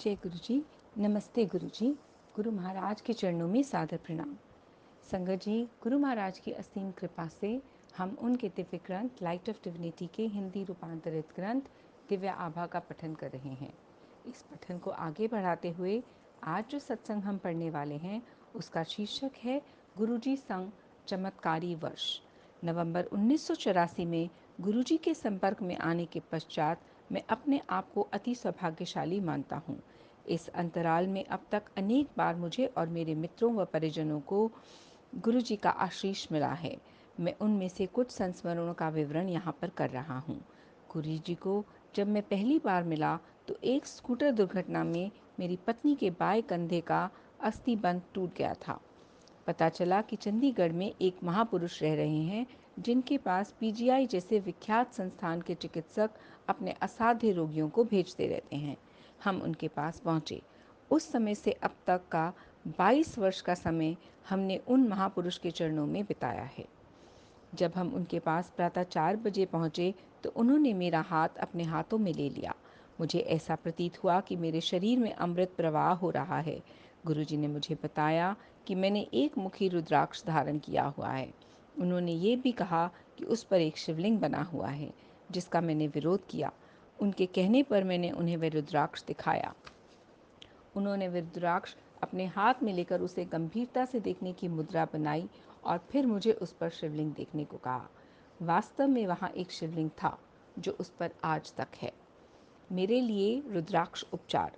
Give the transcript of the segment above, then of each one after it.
जय गुरु जी। नमस्ते गुरु जी। गुरु महाराज के चरणों में सादर प्रणाम। संगत जी, गुरु महाराज की असीम कृपा से हम उनके दिव्य ग्रंथ लाइट ऑफ डिविनिटी के हिंदी रूपांतरित ग्रंथ दिव्य आभा का पठन कर रहे हैं। इस पठन को आगे बढ़ाते हुए आज जो सत्संग हम पढ़ने वाले हैं उसका शीर्षक है गुरुजी संग चमत्कारी वर्ष। नवंबर 1984 में गुरुजी के संपर्क में आने के पश्चात मैं अपने आप को अति सौभाग्यशाली मानता हूँ। इस अंतराल में अब तक अनेक बार मुझे और मेरे मित्रों व परिजनों को गुरुजी का आशीष मिला है। मैं उनमें से कुछ संस्मरणों का विवरण यहाँ पर कर रहा हूँ। गुरुजी को जब मैं पहली बार मिला तो एक स्कूटर दुर्घटना में मेरी पत्नी के बाएं कंधे का अस्थिबंध टूट गया था। पता चला कि चंडीगढ़ में एक महापुरुष रह रहे हैं जिनके पास पीजीआई जैसे विख्यात संस्थान के चिकित्सक अपने असाध्य रोगियों को भेजते रहते हैं। हम उनके पास पहुंचे। उस समय से अब तक का 22 वर्ष का समय हमने उन महापुरुष के चरणों में बिताया है। जब हम उनके पास प्रातः 4 बजे पहुंचे तो उन्होंने मेरा हाथ अपने हाथों में ले लिया। मुझे ऐसा प्रतीत हुआ कि मेरे शरीर में अमृत प्रवाह हो रहा है। गुरुजी ने मुझे बताया कि मैंने एक मुखी रुद्राक्ष धारण किया हुआ है। उन्होंने ये भी कहा कि उस पर एक शिवलिंग बना हुआ है, जिसका मैंने विरोध किया। उनके कहने पर मैंने उन्हें वह रुद्राक्ष दिखाया। उन्होंने रुद्राक्ष अपने हाथ में लेकर उसे गंभीरता से देखने की मुद्रा बनाई और फिर मुझे उस पर शिवलिंग देखने को कहा। वास्तव में वहाँ एक शिवलिंग था जो उस पर आज तक है। मेरे लिए रुद्राक्ष उपचार।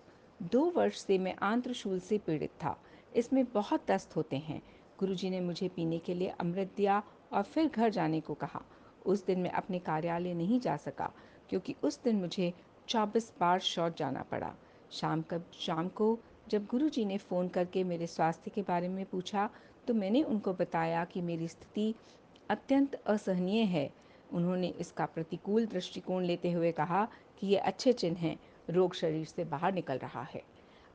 2 वर्ष से मैं आंत्रशूल से पीड़ित था। इसमें बहुत दस्त होते हैं। गुरुजी ने मुझे पीने के लिए अमृत दिया और फिर घर जाने को कहा। उस दिन मैं अपने कार्यालय नहीं जा सका क्योंकि उस दिन मुझे 24 बार शौच जाना पड़ा। शाम को जब गुरुजी ने फ़ोन करके मेरे स्वास्थ्य के बारे में पूछा तो मैंने उनको बताया कि मेरी स्थिति अत्यंत असहनीय है। उन्होंने इसका प्रतिकूल दृष्टिकोण लेते हुए कहा कि ये अच्छे चिन्ह हैं, रोग शरीर से बाहर निकल रहा है।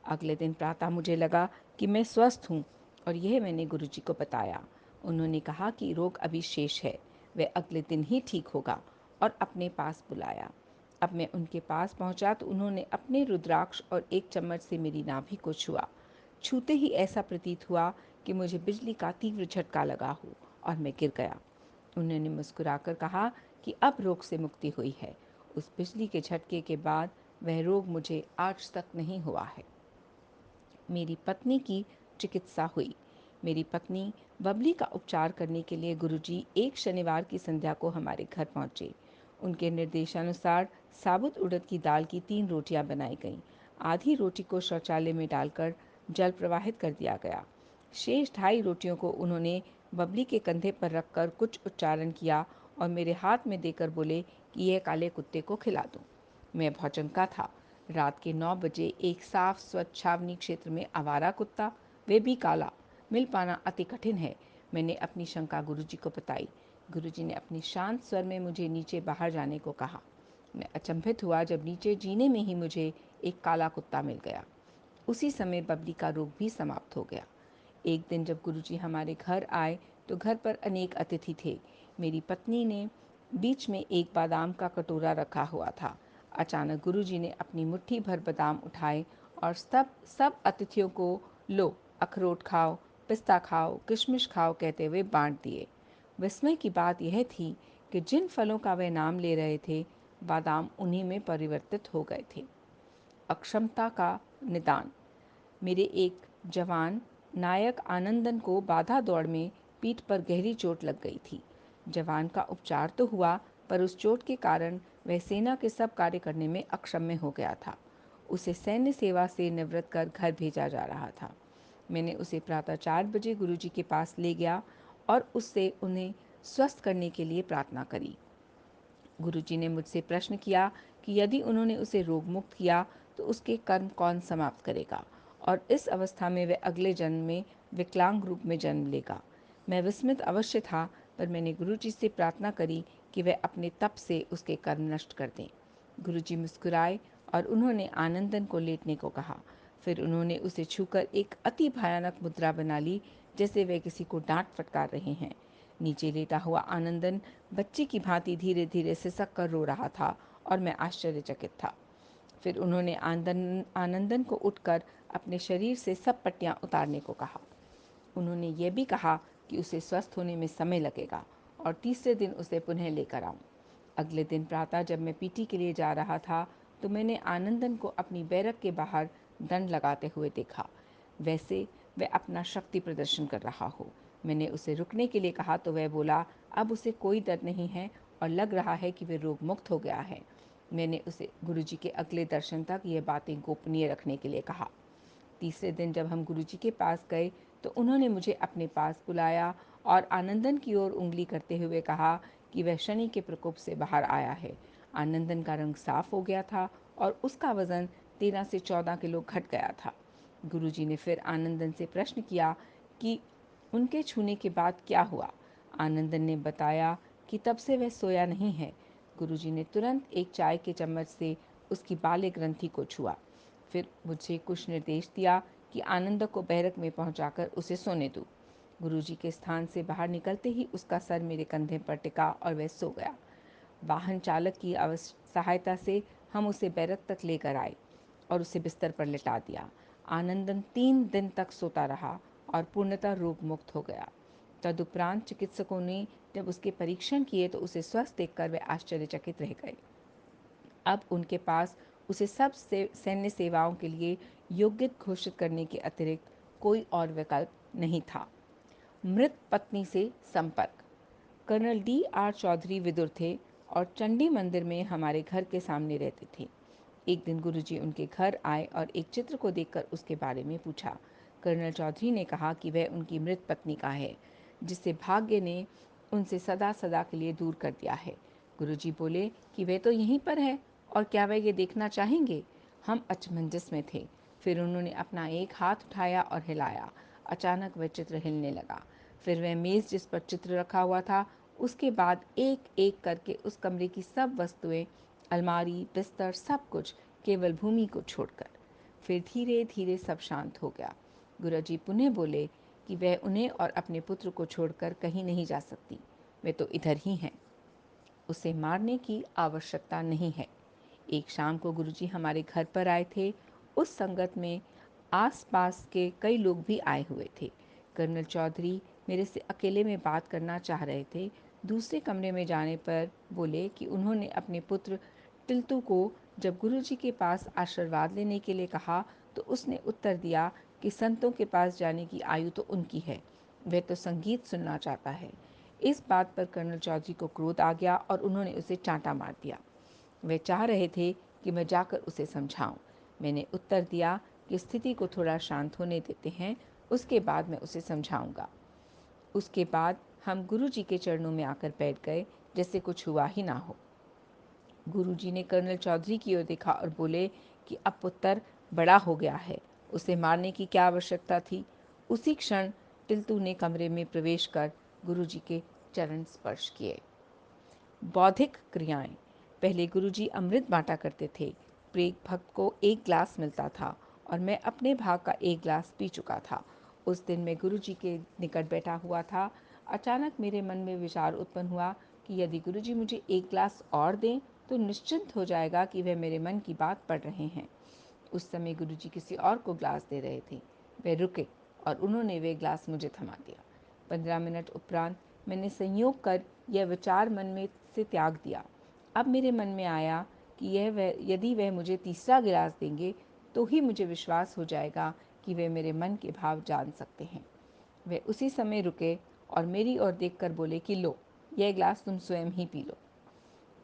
अगले दिन प्रातः मुझे लगा कि मैं स्वस्थ हूँ और यह मैंने गुरुजी को बताया। उन्होंने कहा कि रोग अभी शेष है, वह अगले दिन ही ठीक होगा और अपने पास बुलाया। अब मैं उनके पास पहुंचा तो उन्होंने अपने रुद्राक्ष और एक चम्मच से मेरी नाभि को छुआ। छूते ही ऐसा प्रतीत हुआ कि मुझे बिजली का तीव्र झटका लगा हो और मैं गिर गया। उन्होंने मुस्कुराकर कहा कि अब रोग से मुक्ति हुई है। उस बिजली के झटके के बाद वह रोग मुझे आज तक नहीं हुआ है। मेरी पत्नी की चिकित्सा हुई। मेरी पत्नी बबली का उपचार करने के लिए गुरुजी एक शनिवार की संध्या को हमारे घर पहुंचे। उनके निर्देशानुसार साबुत उड़द की दाल की 3 रोटियां बनाई गईं। आधी रोटी को शौचालय में डालकर जल प्रवाहित कर दिया गया। शेष 2.5 रोटियों को उन्होंने बबली के कंधे पर रखकर कुछ उच्चारण किया और मेरे हाथ में देकर बोले कि यह काले कुत्ते को खिला दो। मैं भौचक्का था। रात के 9 बजे एक साफ स्वच्छ छावनी क्षेत्र में आवारा कुत्ता, वे भी काला, मिल पाना अति कठिन है। मैंने अपनी शंका गुरुजी को बताई। गुरुजी ने अपने शांत स्वर में मुझे नीचे बाहर जाने को कहा। मैं अचंभित हुआ जब नीचे जीने में ही मुझे एक काला कुत्ता मिल गया। उसी समय बबली का रोग भी समाप्त हो गया। एक दिन जब गुरुजी हमारे घर आए तो घर पर अनेक अतिथि थे। मेरी पत्नी ने बीच में एक बादाम का कटोरा रखा हुआ था। अचानक गुरुजी ने अपनी मुट्ठी भर बादाम उठाए और सब अतिथियों को लो, अखरोट खाओ, पिस्ता खाओ, किशमिश खाओ कहते हुए बांट दिए। विस्मय की बात यह थी कि जिन फलों का वे नाम ले रहे थे, बादाम उन्हीं में परिवर्तित हो गए थे। अक्षमता का निदान। मेरे एक जवान नायक आनंदन को बाधा दौड़ में पीठ पर गहरी चोट लग गई थी। जवान का उपचार तो हुआ पर उस चोट के कारण वह सेना के सब कार्य करने में अक्षम हो गया था। उसे सैन्य सेवा से निवृत्त कर घर भेजा जा रहा था। मैंने उसे प्रातः 4 बजे गुरुजी के पास ले गया और उससे उन्हें स्वस्थ करने के लिए प्रार्थना करी। गुरुजी ने मुझसे प्रश्न किया कि यदि उन्होंने उसे रोग मुक्त किया तो उसके कर्म कौन समाप्त करेगा और इस अवस्था में वह अगले जन्म में विकलांग रूप में जन्म लेगा। मैं विस्मित अवश्य था, पर मैंने गुरुजी से प्रार्थना करी कि वह अपने तप से उसके कर्म नष्ट कर दें। गुरुजी मुस्कुराए और उन्होंने आनंदन को लेटने को कहा। फिर उन्होंने उसे छूकर एक अति भयानक मुद्रा बना ली, जैसे वे किसी को डांट फटकार रहे हैं। नीचे लेटा हुआ आनंदन बच्चे की भांति धीरे धीरे सिसक कर रो रहा था और मैं आश्चर्यचकित था। फिर उन्होंने आनंदन को उठकर अपने शरीर से सब पट्टियां उतारने को कहा। उन्होंने ये भी कहा कि उसे स्वस्थ होने में समय लगेगा और तीसरे दिन उसे पुनः लेकर आऊं। अगले दिन प्रातः जब मैं पीटी के लिए जा रहा था तो मैंने आनंदन को अपनी बैरक के बाहर दंड लगाते हुए देखा। वैसे वह अपना शक्ति प्रदर्शन कर रहा हो। मैंने उसे रुकने के लिए कहा तो वह बोला अब उसे कोई दर्द नहीं है और लग रहा है कि वह रोग मुक्त हो गया है। मैंने उसे गुरुजी के अगले दर्शन तक ये बातें गोपनीय रखने के लिए कहा। तीसरे दिन जब हम गुरुजी के पास गए तो उन्होंने मुझे अपने पास बुलाया और आनंदन की ओर उंगली करते हुए कहा कि वह शनि के प्रकोप से बाहर आया है। आनंदन का रंग साफ हो गया था और उसका वजन 13 से 14 किलो घट गया था। गुरुजी ने फिर आनंदन से प्रश्न किया कि उनके छूने के बाद क्या हुआ। आनंदन ने बताया कि तब से वह सोया नहीं है। गुरुजी ने तुरंत एक चाय के चम्मच से उसकी बाल्य ग्रंथि को छुआ। फिर मुझे कुछ निर्देश दिया कि आनंद को बैरक में पहुंचाकर उसे सोने दूं। गुरुजी के स्थान से बाहर निकलते ही उसका सर मेरे कंधे पर टिका और वह सो गया। वाहन चालक की सहायता से हम उसे बैरक तक लेकर आए और उसे बिस्तर पर लिटा दिया। आनंदन 3 दिन तक सोता रहा और पूर्णतः रोग मुक्त हो गया। तदुपरांत चिकित्सकों ने जब उसके परीक्षण किए तो उसे स्वस्थ देखकर वे आश्चर्यचकित रह गए। अब उनके पास उसे सब सैन्य सेवाओं के लिए योग्य घोषित करने के अतिरिक्त कोई और विकल्प नहीं था। मृत पत्नी से संपर्क। Colonel D.R. चौधरी विदुर थे और चंडी मंदिर में हमारे घर के सामने रहते थे। एक दिन गुरुजी उनके घर आए और एक चित्र को देखकर उसके बारे में पूछा। कर्नल चौधरी ने कहा कि वह उनकी मृत पत्नी का है, जिसे भाग्य ने उनसे सदा सदा के लिए दूर कर दिया है। गुरुजी बोले कि वह तो यहीं पर है और क्या वह ये देखना चाहेंगे। हम अचमंजस में थे। फिर उन्होंने अपना एक हाथ उठाया और हिलाया। अचानक वह चित्र हिलने लगा। फिर वह मेज़ जिस पर चित्र रखा हुआ था, उसके बाद एक एक करके उस कमरे की सब वस्तुएं, अलमारी, बिस्तर, सब कुछ, केवल भूमि को छोड़कर। फिर धीरे धीरे सब शांत हो गया। गुरुजी पुनः बोले कि वह उन्हें और अपने पुत्र को छोड़कर कहीं नहीं जा सकती। वे तो इधर ही हैं। उसे मारने की आवश्यकता नहीं है। एक शाम को गुरुजी हमारे घर पर आए थे। उस संगत में आसपास के कई लोग भी आए हुए थे। कर्नल चौधरी मेरे से अकेले में बात करना चाह रहे थे। दूसरे कमरे में जाने पर बोले कि उन्होंने अपने पुत्र टिल्तू को जब गुरुजी के पास आशीर्वाद लेने के लिए कहा तो उसने उत्तर दिया कि संतों के पास जाने की आयु तो उनकी है, वह तो संगीत सुनना चाहता है। इस बात पर कर्नल चौधरी को क्रोध आ गया और उन्होंने उसे चांटा मार दिया। वे चाह रहे थे कि मैं जाकर उसे समझाऊं। मैंने उत्तर दिया कि स्थिति को थोड़ा शांत होने देते हैं, उसके बाद मैं उसे समझाऊंगा। उसके बाद हम गुरुजी के चरणों में आकर बैठ गए जैसे कुछ हुआ ही ना हो। गुरुजी ने कर्नल चौधरी की ओर देखा और बोले कि अब पुत्र बड़ा हो गया है, उसे मारने की क्या आवश्यकता थी। उसी क्षण टिल्तू ने कमरे में प्रवेश कर गुरुजी के चरण स्पर्श किए। बौद्धिक क्रियाएं। पहले गुरुजी अमृत बांटा करते थे। प्रत्येक भक्त को एक ग्लास मिलता था और मैं अपने भाग का एक ग्लास पी चुका था। उस दिन मैं गुरुजी के निकट बैठा हुआ था। अचानक मेरे मन में विचार उत्पन्न हुआ कि यदि गुरुजी मुझे एक ग्लास और दें तो निश्चिंत हो जाएगा कि वह मेरे मन की बात पढ़ रहे हैं। उस समय गुरुजी किसी और को ग्लास दे रहे थे। वे रुके और उन्होंने वे ग्लास मुझे थमा दिया। 15 मिनट उपरांत मैंने संयोग कर यह विचार मन में से त्याग दिया। अब मेरे मन में आया कि यदि वह मुझे तीसरा गिलास देंगे तो ही मुझे विश्वास हो जाएगा कि वे मेरे मन के भाव जान सकते हैं। वे उसी समय रुके और मेरी ओर देखकर बोले कि लो, यह गिलास तुम स्वयं ही पी लो।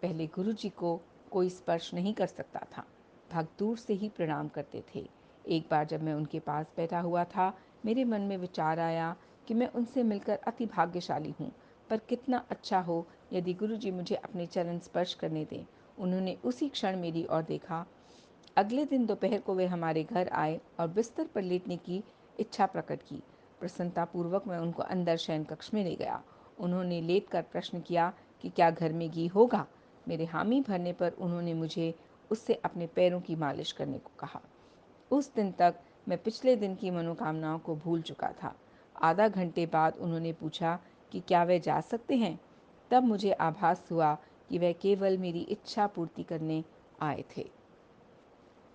पहले गुरुजी को कोई स्पर्श नहीं कर सकता था। भक्त दूर से ही प्रणाम करते थे। एक बार जब मैं उनके पास बैठा हुआ था, मेरे मन में विचार आया कि मैं उनसे मिलकर अति भाग्यशाली हूँ, पर कितना अच्छा हो यदि गुरुजी मुझे अपने चरण स्पर्श करने दें। उन्होंने उसी क्षण मेरी ओर देखा। अगले दिन दोपहर को वे हमारे घर आए और बिस्तर पर लेटने की इच्छा प्रकट की। प्रसन्नतापूर्वक मैं उनको अंदर शयन कक्ष में ले गया। उन्होंने लेटकर प्रश्न किया कि क्या घर में घी होगा। मेरे हामी भरने पर उन्होंने मुझे उससे अपने पैरों की मालिश करने को कहा। उस दिन तक मैं पिछले दिन की मनोकामनाओं को भूल चुका था। आधा घंटे बाद उन्होंने पूछा कि क्या वे जा सकते हैं। तब मुझे आभास हुआ कि वह केवल मेरी इच्छा पूर्ति करने आए थे।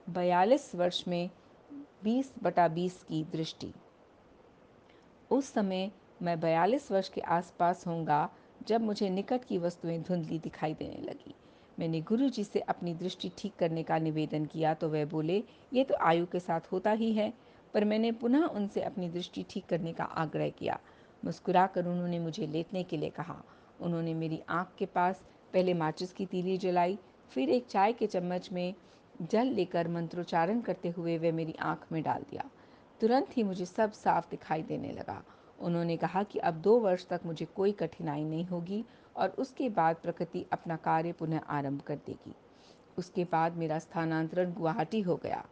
42 वर्ष में 20/20 की दृष्टि। उस समय मैं 42 वर्ष के आसपास होऊंगा जब मुझे निकट की वस्तुएं धुंधली दिखाई देने लगी। मैंने गुरुजी से अपनी दृष्टि ठीक करने का निवेदन किया तो वह बोले, ये तो आयु के साथ होता ही है। पर मैंने पुनः उनसे अपनी दृष्टि ठीक करने का आग्रह किया। मुस्कुराकर उन्होंने मुझे लेटने के लिए कहा। उन्होंने मेरी आँख के पास पहले माचिस की तीली जलाई, फिर एक चाय के चम्मच में जल लेकर मंत्रोच्चारण करते हुए वे मेरी आँख में डाल दिया। तुरंत ही मुझे सब साफ दिखाई देने लगा। उन्होंने कहा कि अब 2 वर्ष तक मुझे कोई कठिनाई नहीं होगी और उसके बाद प्रकृति अपना कार्य पुनः आरंभ कर देगी। उसके बाद मेरा स्थानांतरण गुवाहाटी हो गया।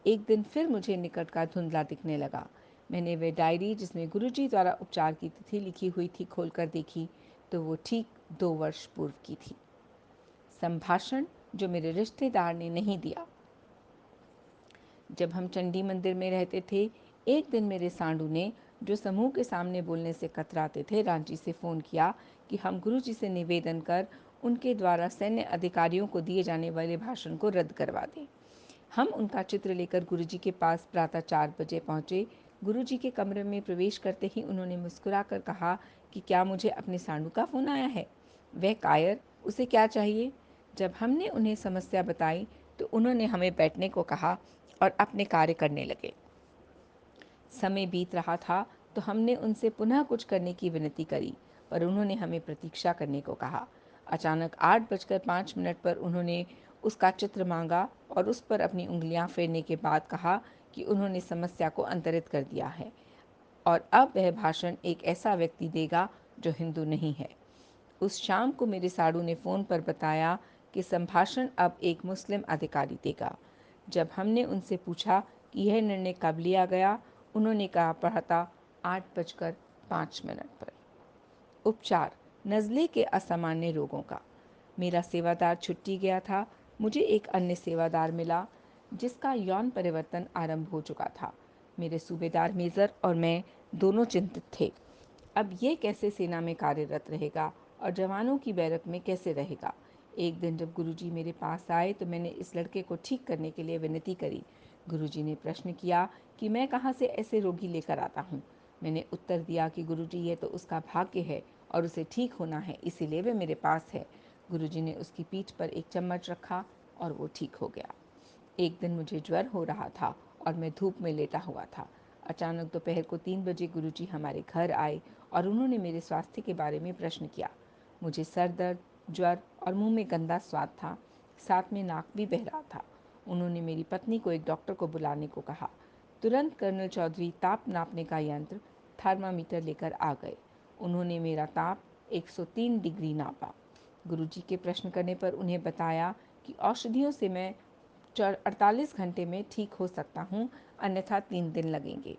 एक दिन फिर मुझे निकट का धुंधला दिखने लगा। मैंने वह डायरी जिसमें गुरुजी द्वारा उपचार की तिथि लिखी हुई थी खोलकर देखी तो वो ठीक 2 वर्ष पूर्व की थी। संभाषण जो मेरे रिश्तेदार ने नहीं दिया। जब हम चंडी मंदिर में रहते थे, एक दिन मेरे सांडू ने, जो समूह के सामने बोलने से कतराते थे, रांची से फ़ोन किया कि हम गुरुजी से निवेदन कर उनके द्वारा सैन्य अधिकारियों को दिए जाने वाले भाषण को रद्द करवा दें। हम उनका चित्र लेकर गुरुजी के पास प्रातः 4 बजे पहुँचे। गुरुजी के कमरे में प्रवेश करते ही उन्होंने मुस्कुराकर कहा कि क्या मुझे अपने सांडू का फ़ोन आया है? वह कायर, उसे क्या चाहिए? जब हमने उन्हें समस्या बताई तो उन्होंने हमें बैठने को कहा और अपने कार्य करने लगे। समय बीत रहा था तो हमने उनसे पुनः कुछ करने की विनती करी, पर उन्होंने हमें प्रतीक्षा करने को कहा। अचानक 8:05 पर उन्होंने उसका चित्र मांगा और उस पर अपनी उंगलियां फेरने के बाद कहा कि उन्होंने समस्या को अंतरित कर दिया है और अब वह भाषण एक ऐसा व्यक्ति देगा जो हिंदू नहीं है। उस शाम को मेरे साड़ू ने फ़ोन पर बताया कि संभाषण अब एक मुस्लिम अधिकारी देगा। जब हमने उनसे पूछा कि यह निर्णय कब लिया गया, उन्होंने कहा प्रातः 8:05 पर। उपचार, नज़ले के असामान्य रोगों का। मेरा सेवादार छुट्टी गया था। मुझे एक अन्य सेवादार मिला जिसका यौन परिवर्तन आरंभ हो चुका था। मेरे सूबेदार मेजर और मैं दोनों चिंतित थे। अब ये कैसे सेना में कार्यरत रहेगा और जवानों की बैरक में कैसे रहेगा। एक दिन जब गुरुजी मेरे पास आए तो मैंने इस लड़के को ठीक करने के लिए विनती करी। गुरुजी ने प्रश्न किया कि मैं कहाँ से ऐसे रोगी लेकर आता हूँ। मैंने उत्तर दिया कि गुरुजी ये तो उसका भाग्य है और उसे ठीक होना है, इसीलिए वह मेरे पास है। गुरुजी ने उसकी पीठ पर एक चम्मच रखा और वो ठीक हो गया। एक दिन मुझे ज्वर हो रहा था और मैं धूप में लेटा हुआ था। अचानक दोपहर को 3 बजे गुरुजी हमारे घर आए और उन्होंने मेरे स्वास्थ्य के बारे में प्रश्न किया। मुझे सर दर्द, ज्वर और मुंह में गंदा स्वाद था, साथ में नाक भी बह रहा था। उन्होंने मेरी पत्नी को एक डॉक्टर को बुलाने को कहा। तुरंत कर्नल चौधरी ताप नापने का यंत्र, थर्मामीटर लेकर आ गए। उन्होंने मेरा ताप 103 डिग्री नापा। गुरुजी के प्रश्न करने पर उन्हें बताया कि औषधियों से मैं 48 घंटे में ठीक हो सकता हूँ, अन्यथा 3 दिन लगेंगे।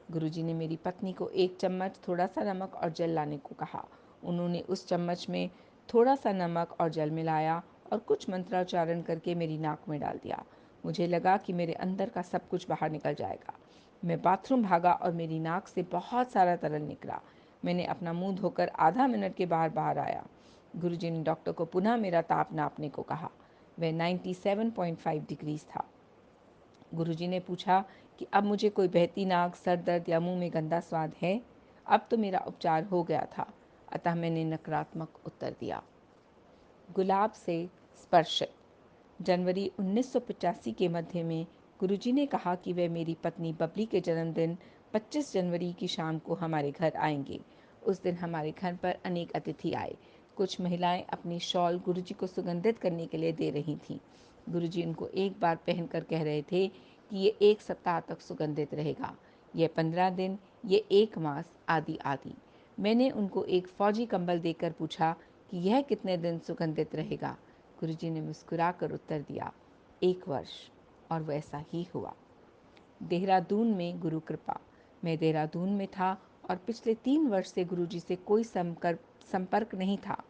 गुरुजी ने मेरी पत्नी को एक चम्मच थोड़ा सा नमक और जल लाने को कहा। उन्होंने उस चम्मच में थोड़ा सा नमक और जल मिलाया और कुछ मंत्रोच्चारण करके मेरी नाक में डाल दिया। मुझे लगा कि मेरे अंदर का सब कुछ बाहर निकल जाएगा। मैं बाथरूम भागा और मेरी नाक से बहुत सारा तरल निकला। मैंने अपना मुंह धोकर आधा मिनट के बाहर आया। गुरुजी ने डॉक्टर को पुनः मेरा ताप नापने को कहा। वह 97.5 डिग्रीज था। गुरुजी ने पूछा कि अब मुझे कोई बहती नाक, सर दर्द या मुंह में गंदा स्वाद है। अब तो मेरा उपचार हो गया था, अतः मैंने नकारात्मक उत्तर दिया। गुलाब से स्पर्श। जनवरी 1985 के मध्य में गुरुजी ने कहा कि वे मेरी पत्नी बबली के जन्मदिन 25 जनवरी की शाम को हमारे घर आएंगे। उस दिन हमारे घर पर अनेक अतिथि आए। कुछ महिलाएं अपनी शॉल गुरुजी को सुगंधित करने के लिए दे रही थीं। गुरुजी उनको एक बार पहनकर कह रहे थे कि ये 1 सप्ताह तक सुगंधित रहेगा, ये 15 दिन, ये 1 मास, आदि आदि। मैंने उनको एक फौजी कंबल देकर पूछा कि यह कितने दिन सुगंधित रहेगा। गुरुजी ने मुस्कुराकर उत्तर दिया, 1 वर्ष, और वैसा ही हुआ। देहरादून में गुरु कृपा। मैं देहरादून में था और पिछले 3 वर्ष से गुरुजी से कोई संपर्क नहीं था।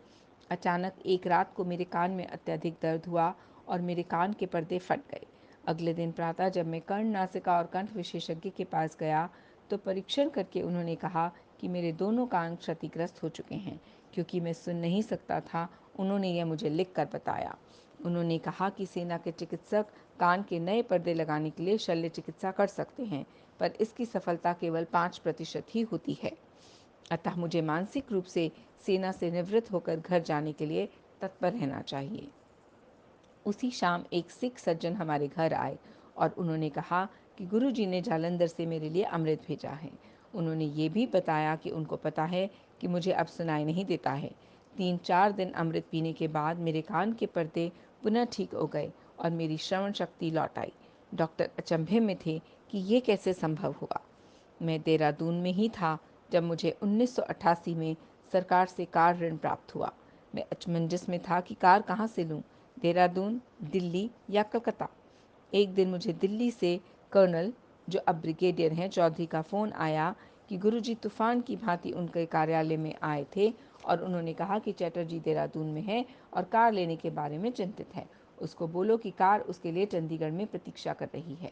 अचानक एक रात को मेरे कान में अत्यधिक दर्द हुआ और मेरे कान के पर्दे फट गए। अगले दिन प्रातः जब मैं कर्ण, नासिका और कंठ विशेषज्ञ के पास गया तो परीक्षण करके उन्होंने कहा कि मेरे दोनों कान क्षतिग्रस्त हो चुके हैं। क्योंकि मैं सुन नहीं सकता था, उन्होंने यह मुझे लिख कर बताया। उन्होंने कहा कि सेना के चिकित्सक कान के नए पर्दे लगाने के लिए शल्य चिकित्सा कर सकते हैं, पर इसकी सफलता केवल 5% ही होती है। अतः मुझे मानसिक रूप से सेना से निवृत्त होकर घर जाने के लिए तत्पर रहना चाहिए। उसी शाम एक सिख सज्जन हमारे घर आए और उन्होंने कहा कि गुरुजी ने जालंधर से मेरे लिए अमृत भेजा है। उन्होंने ये भी बताया कि उनको पता है कि मुझे अब सुनाई नहीं देता है। 3-4 दिन अमृत पीने के बाद मेरे कान के पर्दे पुनः ठीक हो गए और मेरी श्रवण शक्ति लौट आई। डॉक्टर अचंभे में थे कि ये कैसे संभव हुआ। मैं देहरादून में ही था जब मुझे 1988 में सरकार से कार ऋण प्राप्त हुआ। मैं अचमंजस में था कि कार कहाँ से लूँ, देहरादून, दिल्ली या कलकत्ता। एक दिन मुझे दिल्ली से कर्नल, जो अब ब्रिगेडियर हैं, चौधरी का फ़ोन आया कि गुरुजी तूफान की भांति उनके कार्यालय में आए थे और उन्होंने कहा कि चैटर्जी देहरादून में है और कार लेने के बारे में चिंतित है। उसको बोलो कि कार उसके लिए चंडीगढ़ में प्रतीक्षा कर रही है।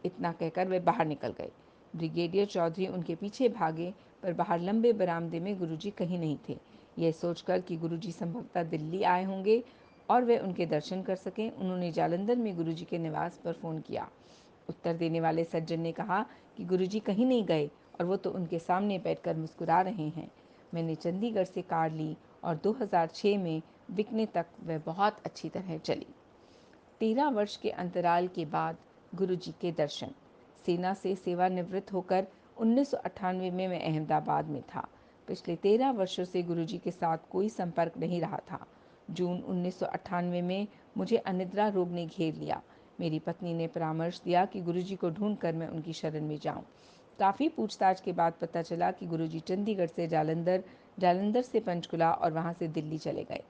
इतना कहकर वे बाहर निकल गए। ब्रिगेडियर चौधरी उनके पीछे भागे, पर बाहर लंबे बरामदे में गुरुजी कहीं नहीं थे। यह सोचकर कि गुरुजी संभवतः दिल्ली आए होंगे और वे उनके दर्शन कर सकें, उन्होंने जालंधर में गुरुजी के निवास पर फ़ोन किया। उत्तर देने वाले सज्जन ने कहा कि गुरुजी कहीं नहीं गए और वो तो उनके सामने बैठकर मुस्कुरा रहे हैं। मैंने चंडीगढ़ से कार ली और 2006 में बिकने तक वह बहुत अच्छी तरह चली। 13 वर्ष के अंतराल के बाद गुरुजी के दर्शन। सेना से सेवानिवृत्त होकर 1998 में मैं अहमदाबाद में था। पिछले 13 वर्षों से गुरुजी के साथ कोई संपर्क नहीं रहा था। जून 1998 में मुझे अनिद्रा रोग ने घेर लिया। मेरी पत्नी ने परामर्श दिया कि गुरुजी को ढूंढकर मैं उनकी शरण में जाऊं। काफ़ी पूछताछ के बाद पता चला कि गुरुजी चंडीगढ़ से जालंधर, जालंधर से पंचकुला और वहां से दिल्ली चले गए।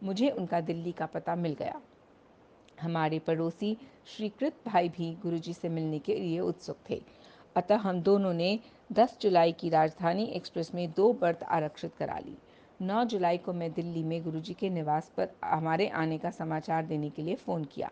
मुझे उनका दिल्ली का पता मिल गया। हमारे पड़ोसी श्री कृत भाई भी गुरुजी से मिलने के लिए उत्सुक थे। अतः हम दोनों ने 10 जुलाई की राजधानी एक्सप्रेस में 2 बर्थ आरक्षित करा ली। 9 जुलाई को मैं दिल्ली में गुरुजी के निवास पर हमारे आने का समाचार देने के लिए फ़ोन किया।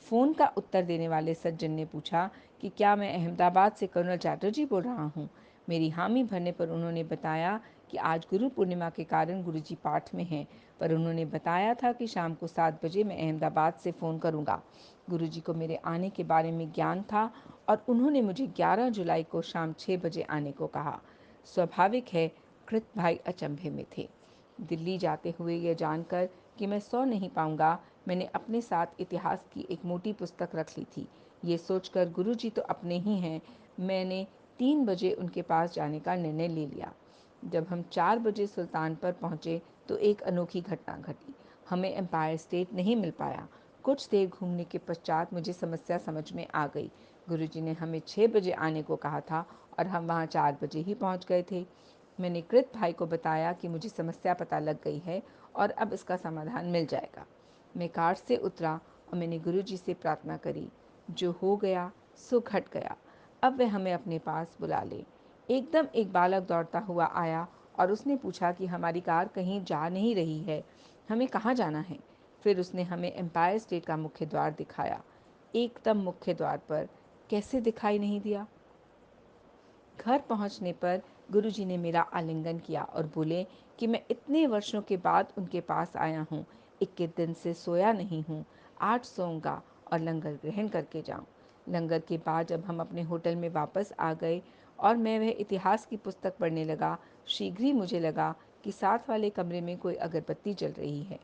फ़ोन का उत्तर देने वाले सज्जन ने पूछा कि क्या मैं अहमदाबाद से कर्नल चैटर्जी बोल रहा हूँ। मेरी हामी भरने पर उन्होंने बताया कि आज गुरु पूर्णिमा के कारण गुरुजी पाठ में हैं, पर उन्होंने बताया था कि शाम को 7 बजे मैं अहमदाबाद से फ़ोन करूँगा। गुरुजी को मेरे आने के बारे में ज्ञान था और उन्होंने मुझे 11 जुलाई को शाम 6 बजे आने को कहा। स्वाभाविक है, कृत भाई अचंभे में थे। दिल्ली जाते हुए यह जानकर कि मैं सो नहीं पाऊंगा, मैंने अपने साथ इतिहास की एक मोटी पुस्तक रख ली थी। ये सोचकर गुरुजी तो अपने ही हैं, मैंने 3 बजे उनके पास जाने का निर्णय ले लिया। जब हम 4 बजे सुल्तान पर पहुंचे तो एक अनोखी घटना घटी। हमें एम्पायर स्टेट नहीं मिल पाया। कुछ देर घूमने के पश्चात मुझे समस्या समझ में आ गई। गुरुजी ने हमें 6 बजे आने को कहा था और हम वहाँ 4 बजे ही पहुँच गए थे। मैंने कृत भाई को बताया कि मुझे समस्या पता लग गई है और अब इसका समाधान मिल जाएगा। मैं कार से उतरा और मैंने गुरुजी से प्रार्थना करी, जो हो गया सो घट गया, अब वह हमें अपने पास बुला ले। एकदम एक बालक दौड़ता हुआ आया और उसने पूछा कि हमारी कार कहीं जा नहीं रही है, हमें कहाँ जाना है। फिर उसने हमें एम्पायर स्टेट का मुख्य द्वार दिखाया। एकदम मुख्य द्वार पर, कैसे दिखाई नहीं दिया। घर पहुंचने पर गुरुजी ने मेरा आलिंगन किया और बोले कि मैं इतने वर्षों के बाद उनके पास आया हूँ, 21 दिन से सोया नहीं हूँ, आज सोऊंगा और लंगर ग्रहण करके जाऊँ। लंगर के बाद जब हम अपने होटल में वापस आ गए और मैं वह इतिहास की पुस्तक पढ़ने लगा, शीघ्र ही मुझे लगा कि साथ वाले कमरे में कोई अगरबत्ती जल रही है।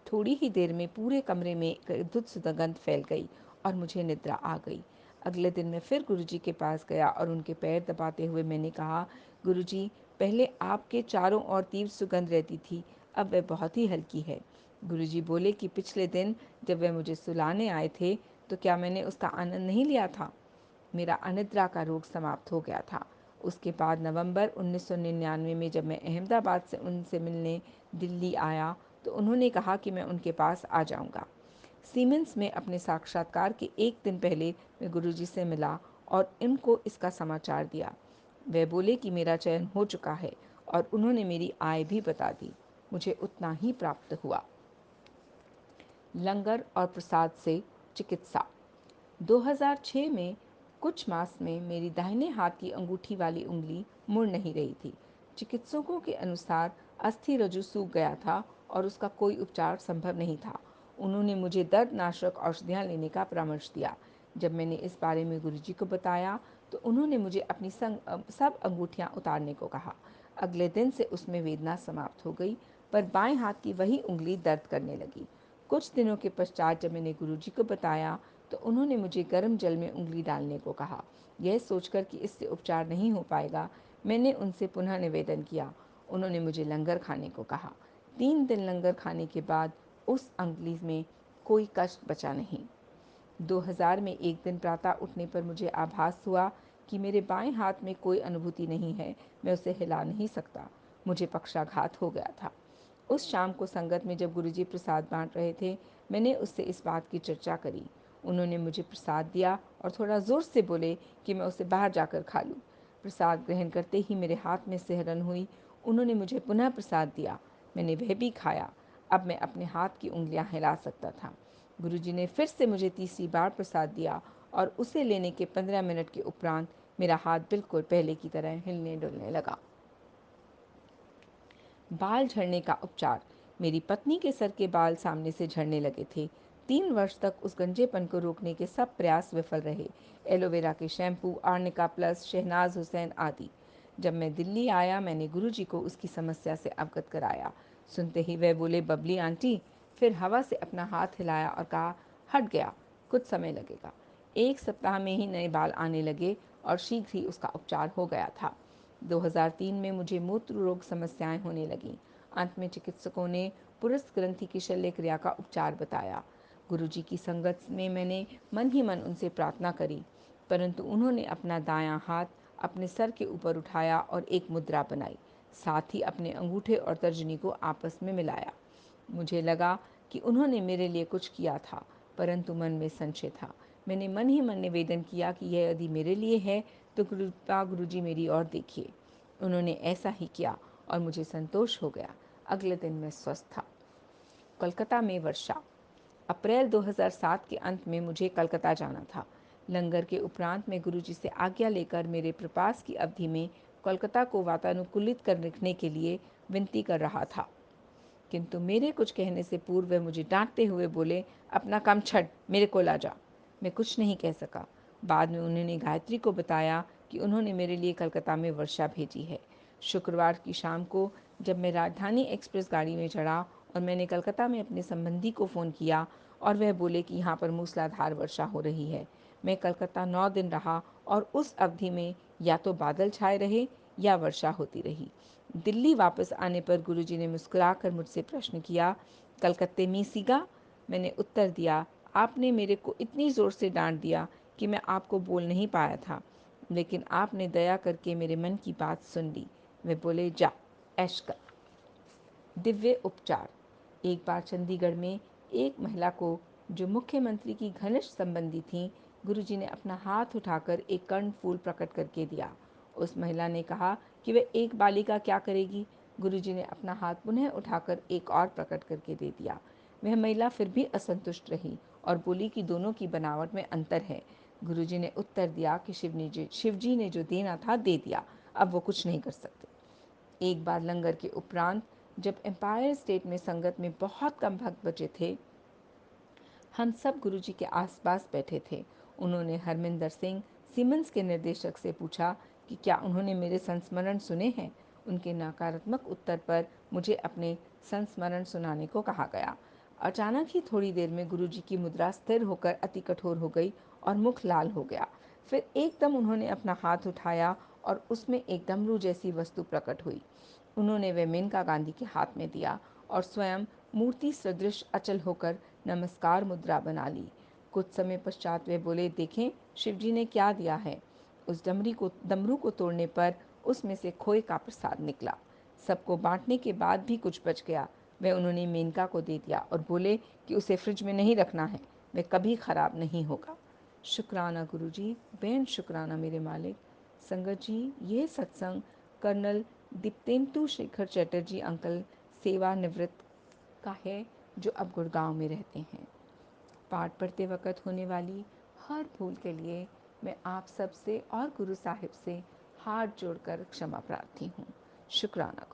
थोड़ी ही देर में पूरे कमरे में एक अद्भुत सुगंध फैल गई और मुझे निद्रा आ गई। अगले दिन मैं फिर गुरुजी के पास गया और उनके पैर दबाते हुए मैंने कहा, गुरुजी, पहले आपके चारों ओर तीव्र सुगंध रहती थी, अब वह बहुत ही हल्की है। गुरुजी बोले कि पिछले दिन जब वह मुझे सुलाने आए थे तो क्या मैंने उसका आनंद नहीं लिया था। मेरा अनिद्रा का रोग समाप्त हो गया था। उसके बाद नवंबर 1999 में जब मैं अहमदाबाद से उनसे मिलने दिल्ली आया तो उन्होंने कहा कि मैं उनके पास आ जाऊंगा। सीमेंस में अपने साक्षात्कार के एक दिन पहले मैं गुरुजी से मिला और इनको इसका समाचार दिया। वे बोले कि मेरा चयन हो चुका है और उन्होंने मेरी आय भी बता दी। मुझे उतना ही प्राप्त हुआ। लंगर और प्रसाद से चिकित्सा। 2006 में कुछ मास में मेरी दाहिने हाथ की अंगूठी वाली उंगली मुड़ नहीं रही थी। चिकित्सकों के अनुसार अस्थि रज्जु सूख गया था और उसका कोई उपचार संभव नहीं था। उन्होंने मुझे दर्दनाशक औषधियाँ लेने का परामर्श दिया। जब मैंने इस बारे में गुरुजी को बताया तो उन्होंने मुझे अपनी सब अंगूठियाँ उतारने को कहा। अगले दिन से उसमें वेदना समाप्त हो गई, पर बाएं हाथ की वही उंगली दर्द करने लगी। कुछ दिनों के पश्चात जब मैंने गुरुजी को बताया तो उन्होंने मुझे गर्म जल में उंगली डालने को कहा। यह सोचकर कि इससे उपचार नहीं हो पाएगा, मैंने उनसे पुनः निवेदन किया। उन्होंने मुझे लंगर खाने को कहा। 3 दिन लंगर खाने के बाद उस उंगली में कोई कष्ट बचा नहीं। 2000 में एक दिन प्रातः उठने पर मुझे आभास हुआ कि मेरे बाएं हाथ में कोई अनुभूति नहीं है, मैं उसे हिला नहीं सकता। मुझे पक्षाघात हो गया था। उस शाम को संगत में जब गुरुजी प्रसाद बांट रहे थे, मैंने उससे इस बात की चर्चा करी। उन्होंने मुझे प्रसाद दिया और थोड़ा जोर से बोले कि मैं उसे बाहर जाकर खा लूँ। प्रसाद ग्रहण करते ही मेरे हाथ में सिहरन हुई। उन्होंने मुझे पुनः प्रसाद दिया, मैंने वह भी खाया। अब मैं अपने हाथ की उंगलियां हिला सकता था। गुरुजी ने फिर से मुझे तीसरी बार प्रसाद दिया और उसे लेने के 15 मिनट के उपरांत मेरा हाथ बिल्कुल पहले की तरह हिलने डुलने लगा। बाल झड़ने का उपचार। मेरी पत्नी के सर के बाल सामने से झड़ने लगे थे। 3 वर्ष तक उस गंजेपन को रोकने के सब प्रयास विफल रहे। एलोवेरा के shampoo, arnica plus, Shahnaz Husain आदि। जब मैं दिल्ली आया मैंने गुरुजी को उसकी समस्या से अवगत कराया। सुनते ही वह बोले, बबली आंटी। फिर हवा से अपना हाथ हिलाया और कहा, हट गया, कुछ समय लगेगा। 1 सप्ताह में ही नए बाल आने लगे और शीघ्र ही उसका उपचार हो गया था। 2003 में मुझे मूत्र रोग समस्याएं होने लगीं। अंत में चिकित्सकों ने पुरुष ग्रंथि की शल्य क्रिया का उपचार बताया। गुरुजी की संगत में मैंने मन ही मन उनसे प्रार्थना करी, परंतु उन्होंने अपना दायां हाथ अपने सर के ऊपर उठाया और एक मुद्रा बनाई, साथ ही अपने अंगूठे और तर्जनी को आपस में मिलाया। मुझे लगा कि उन्होंने मेरे लिए कुछ किया था, परंतु मन में संशय था। मैंने मन ही मन निवेदन किया कि यह यदि मेरे लिए है तो कृपा गुरुजी मेरी ओर देखिए। उन्होंने ऐसा ही किया और मुझे संतोष हो गया। अगले दिन मैं स्वस्थ था। कोलकाता में वर्षा। अप्रैल 2007 के अंत में मुझे कलकत्ता जाना था। लंगर के उपरांत मैं गुरुजी से आज्ञा लेकर मेरे प्रवास की अवधि में कोलकाता को वातानुकूलित कर रखने के लिए विनती कर रहा था, किंतु मेरे कुछ कहने से पूर्व वह मुझे डांटते हुए बोले, अपना काम छड़, मेरे को ला जा। मैं कुछ नहीं कह सका। बाद में उन्होंने गायत्री को बताया कि उन्होंने मेरे लिए कलकत्ता में वर्षा भेजी है। शुक्रवार की शाम को जब मैं राजधानी एक्सप्रेस गाड़ी में चढ़ा और मैंने कलकत्ता में अपने संबंधी को फ़ोन किया और वह बोले कि यहाँ पर मूसलाधार वर्षा हो रही है। मैं कलकत्ता 9 दिन रहा और उस अवधि में या तो बादल छाए रहे या वर्षा होती रही। दिल्ली वापस आने पर गुरुजी ने मुस्कुराकर मुझसे प्रश्न किया, कलकत्ते में सीगा? मैंने उत्तर दिया, आपने मेरे को इतनी ज़ोर से डांट दिया कि मैं आपको बोल नहीं पाया था, लेकिन आपने दया करके मेरे मन की बात सुन ली। वे बोले, जा ऐश कर। दिव्य उपचार। एक बार चंडीगढ़ में एक महिला को, जो मुख्यमंत्री की घनिष्ठ संबंधी थी, गुरुजी ने अपना हाथ उठाकर एक कर्णफूल प्रकट करके दिया। उस महिला ने कहा कि वह एक बालिका क्या करेगी। गुरुजी ने अपना हाथ पुनः उठाकर एक और प्रकट करके दे दिया। वह महिला फिर भी असंतुष्ट रही और बोली कि दोनों की बनावट में अंतर है। गुरुजी ने उत्तर दिया कि शिवजी ने जो देना था दे दिया, अब वो कुछ नहीं कर सकते। एक बार लंगर के उपरांत जब एम्पायर स्टेट में संगत में बहुत कम भक्त बचे थे, हम सब गुरुजी के आसपास बैठे थे। उन्होंने हरमिंदर सिंह सीमेंस के निर्देशक से पूछा कि क्या उन्होंने मेरे संस्मरण सुने हैं। उनके नकारात्मक उत्तर पर मुझे अपने संस्मरण सुनाने को कहा गया। अचानक ही थोड़ी देर में गुरुजी की मुद्रा स्थिर होकर अति कठोर हो गई और मुख लाल हो गया। फिर एकदम उन्होंने अपना हाथ उठाया और उसमें एक डमरू जैसी वस्तु प्रकट हुई। उन्होंने वह मेनका गांधी के हाथ में दिया और स्वयं मूर्ति सदृश अचल होकर नमस्कार मुद्रा बना ली। कुछ समय पश्चात वे बोले, देखें शिवजी ने क्या दिया है। उस डमरू को तोड़ने पर उसमें से खोए का प्रसाद निकला। सबको बांटने के बाद भी कुछ बच गया। वह उन्होंने मेनका को दे दिया और बोले कि उसे फ्रिज में नहीं रखना है, वह कभी खराब नहीं होगा। शुक्राना गुरुजी, बेन शुक्राना मेरे मालिक। संगत जी, ये सत्संग कर्नल दीप्तेंदु शेखर चटर्जी अंकल सेवानिवृत्त का है, जो अब गुड़गांव में रहते हैं। पाठ पढ़ते वक्त होने वाली हर भूल के लिए मैं आप सब से और गुरु साहिब से हाथ जोड़कर क्षमा प्रार्थी हूँ। शुक्राना।